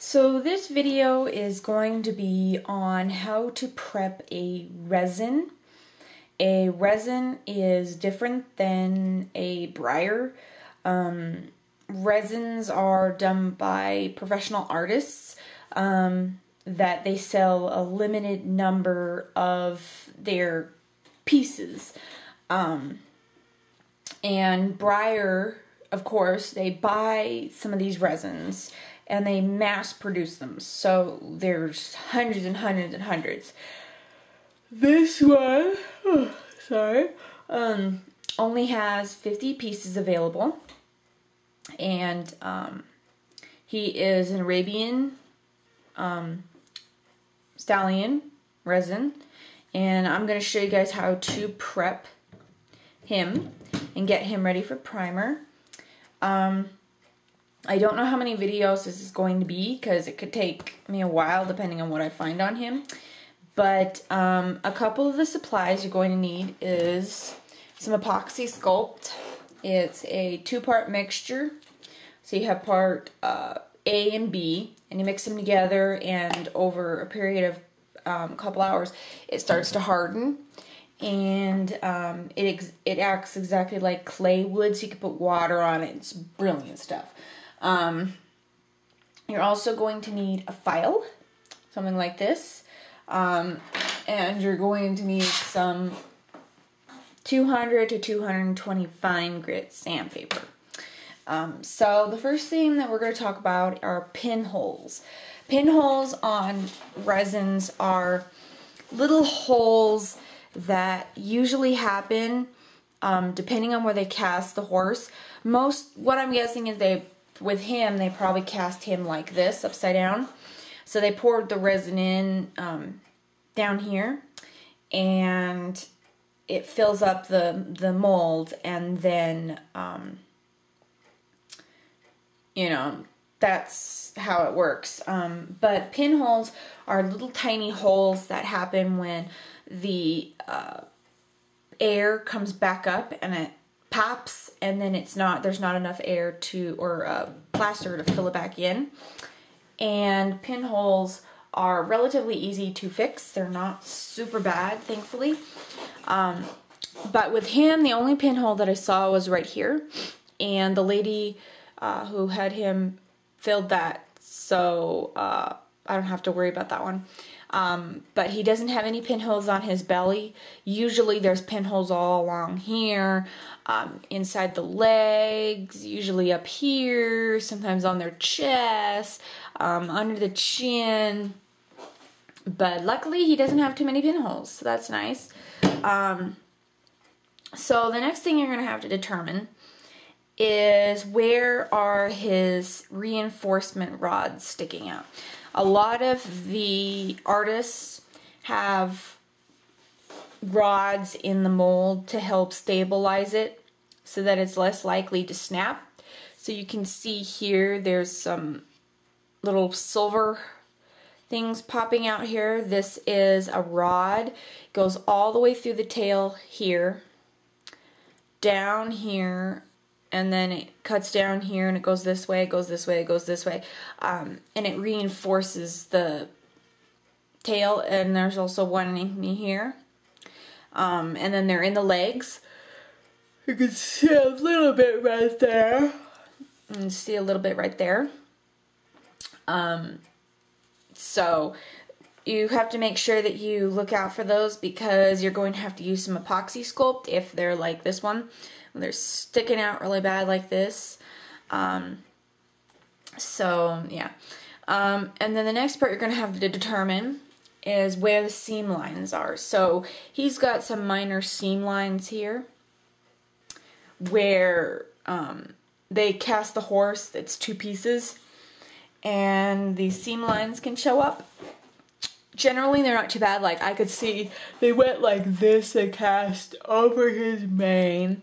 So this video is going to be on how to prep a resin. A resin is different than a briar. Resins are done by professional artists that they sell a limited number of their pieces. And briar, of course, they buy some of these resins and they mass produce them. So there's hundreds and hundreds and hundreds. This one, only has 50 pieces available. And he is an Arabian stallion resin. And I'm going to show you guys how to prep him and get him ready for primer. I don't know how many videos this is going to be because it could take me a while depending on what I find on him. But a couple of the supplies you're going to need is some epoxy sculpt. It's a two-part mixture. So you have part A and B, and you mix them together, and over a period of a couple hours it starts to harden. And it acts exactly like clay would, so you can put water on it. It's brilliant stuff. You're also going to need a file, something like this, and you're going to need some 200 to 220 fine grit sandpaper. So the first thing that we're going to talk about are pinholes. Pinholes on resins are little holes that usually happen depending on where they cast the horse. What I'm guessing is with him, they probably cast him like this, upside down. So they poured the resin in down here, and it fills up the mold, and then, you know, that's how it works. But pinholes are little tiny holes that happen when the air comes back up and it pops, and then there's not enough air or plaster to fill it back in. And pinholes are relatively easy to fix. They're not super bad, thankfully. But with him, the only pinhole that I saw was right here, and the lady who had him filled that, so I don't have to worry about that one. But he doesn't have any pinholes on his belly. Usually there's pinholes all along here, inside the legs, usually up here, sometimes on their chest, under the chin. But luckily he doesn't have too many pinholes, so that's nice. So the next thing you're going to have to determine is where are his reinforcement rods sticking out. A lot of the artists have rods in the mold to help stabilize it so that it's less likely to snap. So you can see here there's some little silver things popping out here. This is a rod. It goes all the way through the tail here, down here, and then it cuts down here, and it goes this way, it goes this way, it goes this way. And it reinforces the tail, and there's also one in here. And then they're in the legs. You can see a little bit right there. And see a little bit right there. So you have to make sure that you look out for those, because you're going to have to use some epoxy sculpt if they're like this one. They're sticking out really bad like this. So yeah. And then the next part you're going to have to determine is where the seam lines are. So he's got some minor seam lines here where they cast the horse. It's two pieces, and these seam lines can show up. Generally they're not too bad. Like I could see they went like this, they cast over his mane,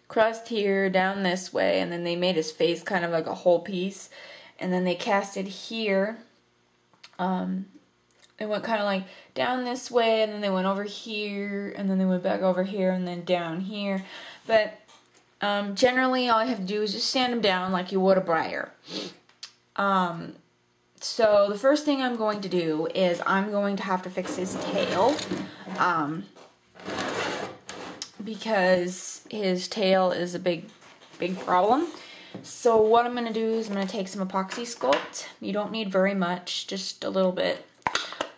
crossed here, down this way, and then they made his face kind of like a whole piece, and then they casted here. They went kind of like down this way, and then they went over here, and then they went back over here, and then down here. But generally all I have to do is just sand them down like you would a briar. So the first thing I'm going to do is I'm going to have to fix his tail. Because his tail is a big problem. So what I'm going to do is I'm going to take some epoxy sculpt. You don't need very much, just a little bit.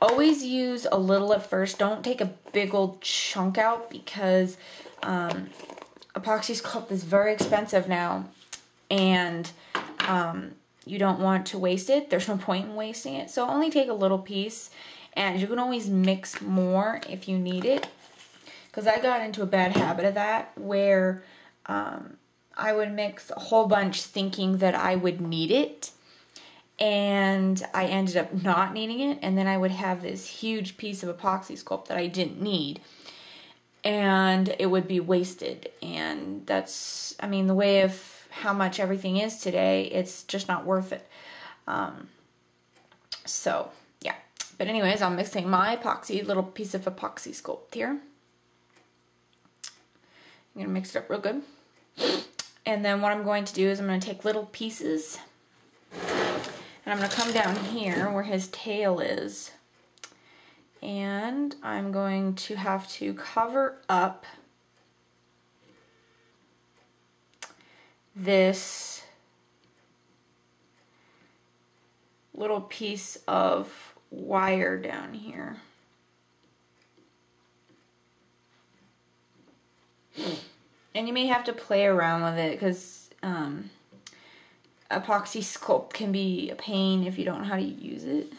Always use a little at first. Don't take a big old chunk out because epoxy sculpt is very expensive now, and you don't want to waste it. There's no point in wasting it. So only take a little piece, and you can always mix more if you need it. Because I got into a bad habit of that where I would mix a whole bunch thinking that I would need it, and I ended up not needing it, and then I would have this huge piece of epoxy sculpt that I didn't need, and it would be wasted. And that's, I mean, the way of how much everything is today, it's just not worth it. So yeah, but anyways, I'm mixing my little piece of epoxy sculpt here. I'm going to mix it up real good. And then what I'm going to do is I'm going to take little pieces, and I'm going to come down here where his tail is, and I'm going to have to cover up this little piece of wire down here. And you may have to play around with it because epoxy sculpt can be a pain if you don't know how to use it.